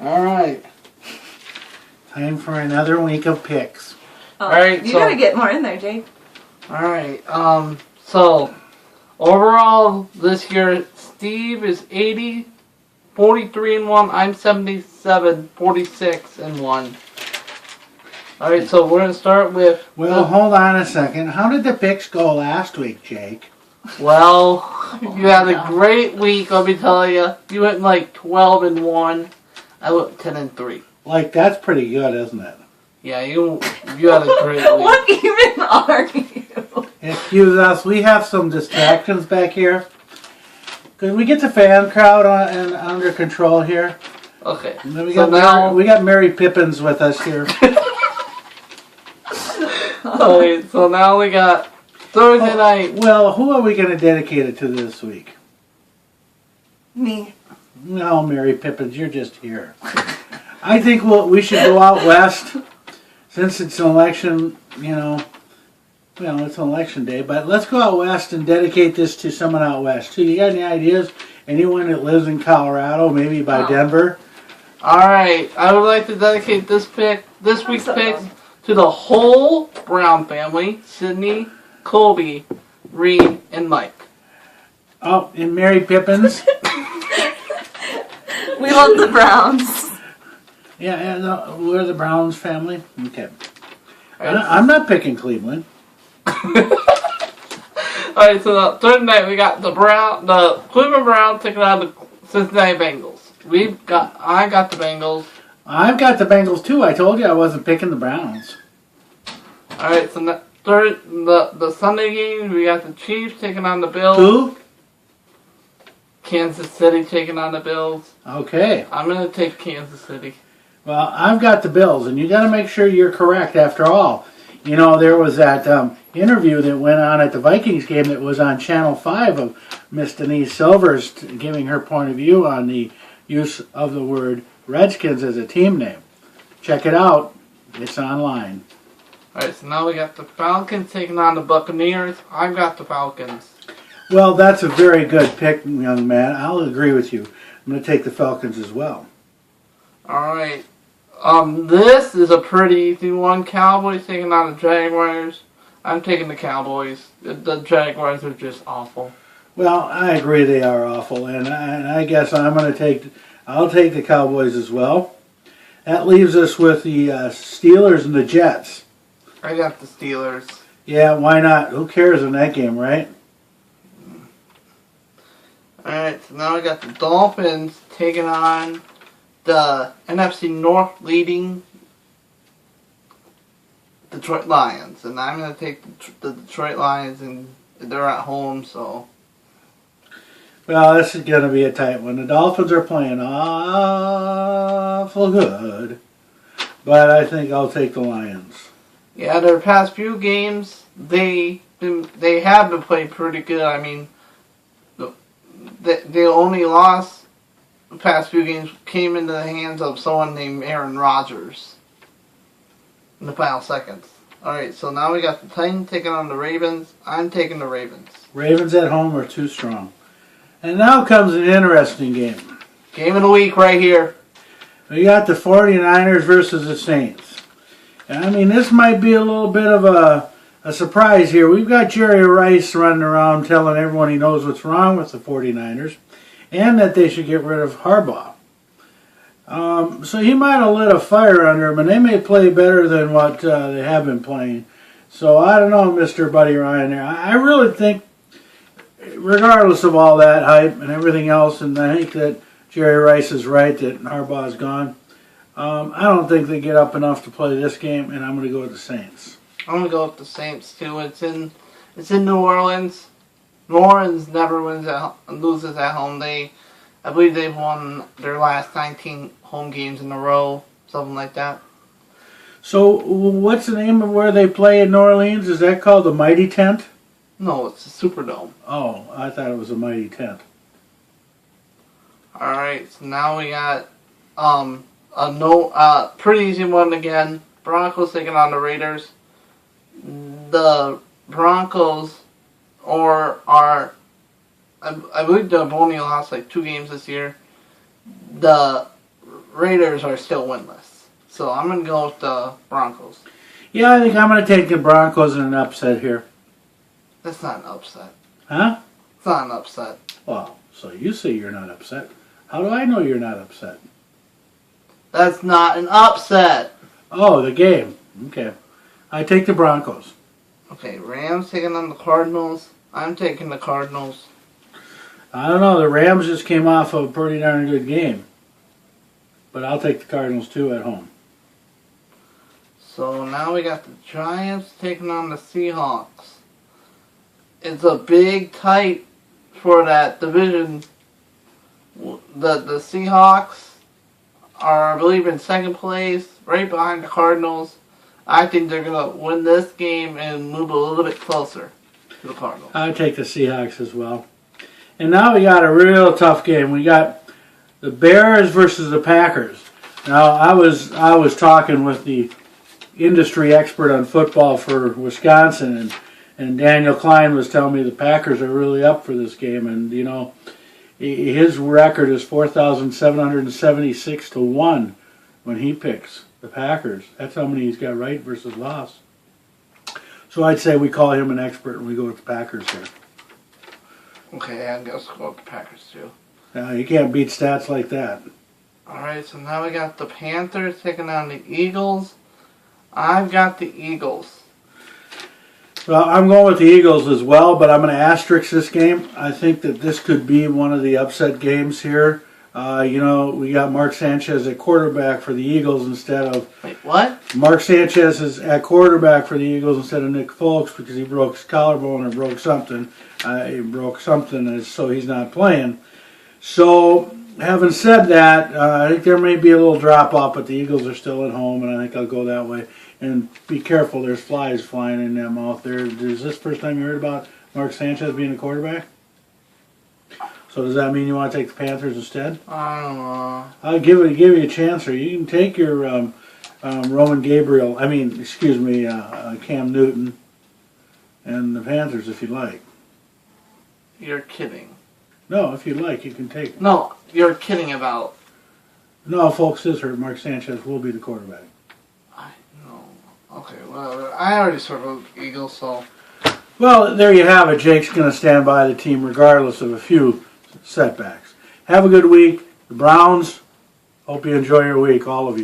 All right. Time for another week of picks. Oh, All right, you so- gotta get more in there, Jake. All right. So overall this year, Steve is 80, 43-1. I'm 77, 46-1. All right. So we're gonna start with. Well, hold on a second. How did the picks go last week, Jake? Well, you had a great week. Let me tell you. You went like 12-1. I went 10-3. Like, that's pretty good, isn't it? Yeah, you had a great week. What even are you? Excuse us, we have some distractions back here. Could we get the fan crowd under control here? Okay. And then we So got now, we got Mary Pippins with us here. okay, so now we got Thursday night. Well, who are we going to dedicate it to this week? Me. No, Mary Pippins, you're just here. I think we should go out west, since it's an election, well, it's an election day, but let's go out west and dedicate this to someone out west, too. You got any ideas? Anyone that lives in Colorado, maybe by No. Denver? Alright, I would like to dedicate this week's so picks dumb. to the whole Brown family. Sydney, Colby, Reed, and Mike. Oh, and Mary Pippins? We love the Browns. Yeah, we're the Browns family? Okay. Alright, I'm not picking Cleveland. Alright, so the third night we got the Cleveland Browns taking on the Cincinnati Bengals. I got the Bengals. I've got the Bengals, too. I told you I wasn't picking the Browns. Alright, so the Sunday game, we got the Chiefs taking on the Bills. Who? Kansas City taking on the Bills. Okay. I'm going to take Kansas City. Well, I've got the Bills, and you got to make sure you're correct after all. There was that interview that went on at the Vikings game that was on Channel 5 of Miss Denise Silvers giving her point of view on the use of the word Redskins as a team name. Check it out. It's online. Alright, so now we got the Falcons taking on the Buccaneers. I've got the Falcons. Well, that's a very good pick, young man. I'll agree with you. I'm going to take the Falcons as well. Alright. This is a pretty easy one. Cowboys taking on the Jaguars. I'm taking the Cowboys. The Jaguars are just awful. Well, I agree they are awful, and I guess I'll take the Cowboys as well. That leaves us with the Steelers and the Jets. I got the Steelers. Yeah, why not? Who cares in that game, right? Alright, so now we got the Dolphins taking on the NFC North leading Detroit Lions. And I'm going to take the Detroit Lions, and they're at home, so... Well, this is going to be a tight one. The Dolphins are playing awful good, but I think I'll take the Lions. Yeah, their past few games, they have been playing pretty good. I mean, they only lost the past few games came into the hands of someone named Aaron Rodgers in the final seconds. Alright, so now we got the Titans taking on the Ravens. I'm taking the Ravens. Ravens at home are too strong. And now comes an interesting game. Game of the week right here. We got the 49ers versus the Saints. And I mean, this might be a little bit of a surprise here. We've got Jerry Rice running around telling everyone he knows what's wrong with the 49ers and that they should get rid of Harbaugh. So he might have lit a fire under them, and they may play better than what they have been playing. So I don't know, Mr. Buddy Ryan there. I really think, regardless of all that hype and everything else, and I think that Jerry Rice is right that Harbaugh's gone, I don't think they get up enough to play this game, and I'm going to go with the Saints. I'm going to go with the Saints too. It's in New Orleans. New Orleans never loses at home. I believe they've won their last 19 home games in a row, something like that. So what's the name of where they play in New Orleans? Is that called the Mighty Tent? No, it's the Superdome. Oh, I thought it was a Mighty Tent. Alright, so now we got pretty easy one again. Broncos taking on the Raiders. The Broncos I believe they've only lost like 2 games this year. The Raiders are still winless. So I'm going to go with the Broncos. Yeah, I think I'm going to take the Broncos in an upset here. That's not an upset. Huh? It's not an upset. Well, so you say you're not upset. How do I know you're not upset? That's not an upset. Oh, the game. Okay. I take the Broncos. Okay, Rams taking on the Cardinals. I'm taking the Cardinals. I don't know. The Rams just came off a pretty darn good game. But I'll take the Cardinals too at home. So now we got the Giants taking on the Seahawks. It's a big tight for that division. The Seahawks are, I believe, in second place, right behind the Cardinals. I think they're going to win this game and move a little bit closer to the Cardinals. I take the Seahawks as well. And now we got a real tough game. We got the Bears versus the Packers. Now I was talking with the industry expert on football for Wisconsin, and Daniel Klein was telling me the Packers are really up for this game, and you know his record is 4,776 to 1 when he picks the Packers. That's how many he's got right versus lost. So I'd say we call him an expert and we go with the Packers here. Okay, I guess we'll go with the Packers too. You can't beat stats like that. Alright, so now we got the Panthers taking on the Eagles. I've got the Eagles. Well, I'm going with the Eagles as well, but I'm going to asterisk this game. I think that this could be one of the upset games here. We got Mark Sanchez at quarterback for the Eagles instead of... Wait, what? Mark Sanchez is at quarterback for the Eagles instead of Nick Folks because he broke his collarbone or broke something. So he's not playing. So, having said that, I think there may be a little drop-off, but the Eagles are still at home, and I think I'll go that way. And be careful, there's flies flying in that mouth there. Is this the first time you heard about Mark Sanchez being a quarterback? So does that mean you want to take the Panthers instead? I don't know. I'll give you a chance here. You can take your Cam Newton and the Panthers if you like. You're kidding. No, if you like, you can take it. No, you're kidding about... No, folks, is hurt. Mark Sanchez will be the quarterback. I know. Okay, whatever. I already circled Eagles, so... Well, there you have it. Jake's going to stand by the team regardless of a few setbacks. Have a good week. The Browns, hope you enjoy your week, all of you.